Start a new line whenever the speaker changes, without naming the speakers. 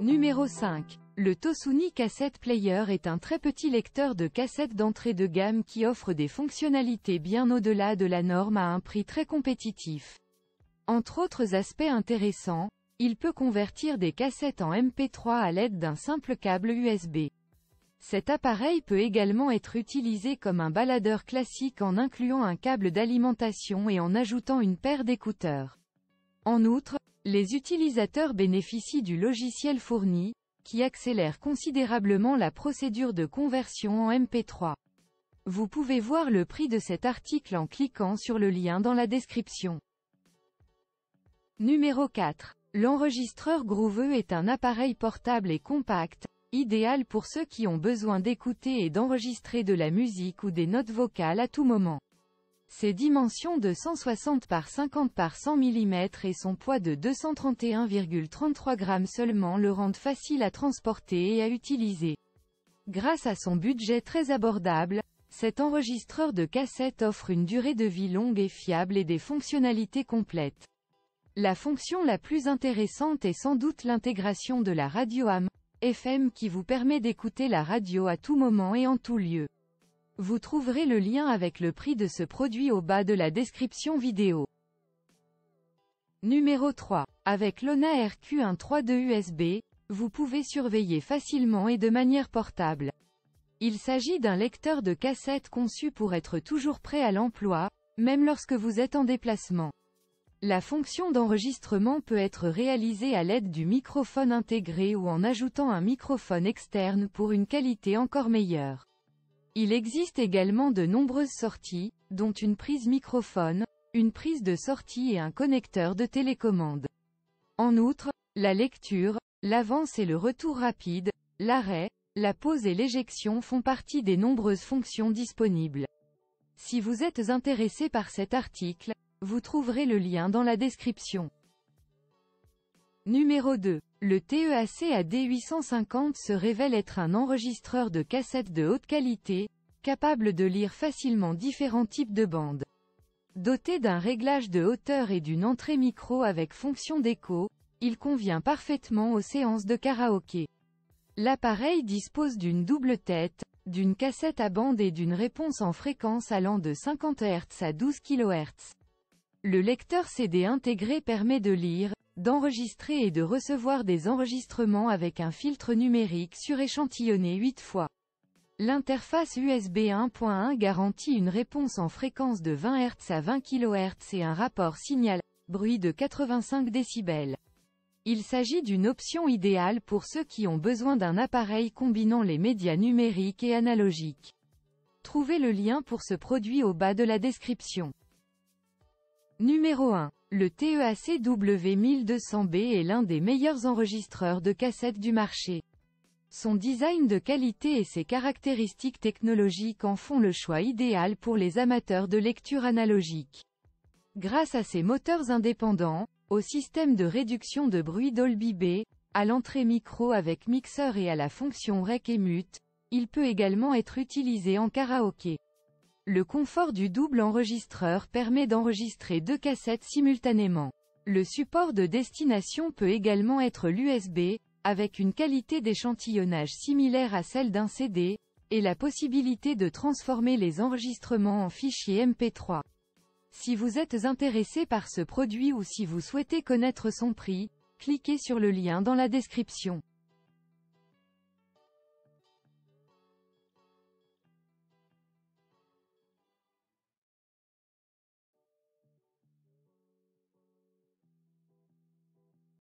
Numéro 5. Le Tosuni Cassette Player est un très petit lecteur de cassettes d'entrée de gamme qui offre des fonctionnalités bien au-delà de la norme à un prix très compétitif. Entre autres aspects intéressants, il peut convertir des cassettes en MP3 à l'aide d'un simple câble USB. Cet appareil peut également être utilisé comme un baladeur classique en incluant un câble d'alimentation et en ajoutant une paire d'écouteurs. En outre, les utilisateurs bénéficient du logiciel fourni, qui accélère considérablement la procédure de conversion en MP3. Vous pouvez voir le prix de cet article en cliquant sur le lien dans la description. Numéro 4. L'enregistreur Grooveux est un appareil portable et compact, idéal pour ceux qui ont besoin d'écouter et d'enregistrer de la musique ou des notes vocales à tout moment. Ses dimensions de 160 par 50 par 100 mm et son poids de 231,33 g seulement le rendent facile à transporter et à utiliser. Grâce à son budget très abordable, cet enregistreur de cassette offre une durée de vie longue et fiable et des fonctionnalités complètes. La fonction la plus intéressante est sans doute l'intégration de la radio AM/FM qui vous permet d'écouter la radio à tout moment et en tout lieu. Vous trouverez le lien avec le prix de ce produit au bas de la description vidéo. Numéro 3. Avec l'Ona RQ1 3.2 USB, vous pouvez surveiller facilement et de manière portable. Il s'agit d'un lecteur de cassette conçu pour être toujours prêt à l'emploi, même lorsque vous êtes en déplacement. La fonction d'enregistrement peut être réalisée à l'aide du microphone intégré ou en ajoutant un microphone externe pour une qualité encore meilleure. Il existe également de nombreuses sorties, dont une prise microphone, une prise de sortie et un connecteur de télécommande. En outre, la lecture, l'avance et le retour rapide, l'arrêt, la pause et l'éjection font partie des nombreuses fonctions disponibles. Si vous êtes intéressé par cet article, vous trouverez le lien dans la description. Numéro 2. Le TEAC AD850 se révèle être un enregistreur de cassettes de haute qualité, capable de lire facilement différents types de bandes. Doté d'un réglage de hauteur et d'une entrée micro avec fonction d'écho, il convient parfaitement aux séances de karaoké. L'appareil dispose d'une double tête, d'une cassette à bande et d'une réponse en fréquence allant de 50 Hz à 12 kHz. Le lecteur CD intégré permet de lire, d'enregistrer et de recevoir des enregistrements avec un filtre numérique suréchantillonné 8 fois. L'interface USB 1.1 garantit une réponse en fréquence de 20 Hz à 20 kHz et un rapport signal-bruit de 85 décibels. Il s'agit d'une option idéale pour ceux qui ont besoin d'un appareil combinant les médias numériques et analogiques. Trouvez le lien pour ce produit au bas de la description. Numéro 1. Le TEAC W1200B est l'un des meilleurs enregistreurs de cassettes du marché. Son design de qualité et ses caractéristiques technologiques en font le choix idéal pour les amateurs de lecture analogique. Grâce à ses moteurs indépendants, au système de réduction de bruit Dolby B, à l'entrée micro avec mixeur et à la fonction rec et mute, il peut également être utilisé en karaoké. Le confort du double enregistreur permet d'enregistrer 2 cassettes simultanément. Le support de destination peut également être l'USB, avec une qualité d'échantillonnage similaire à celle d'un CD, et la possibilité de transformer les enregistrements en fichiers MP3. Si vous êtes intéressé par ce produit ou si vous souhaitez connaître son prix, cliquez sur le lien dans la description.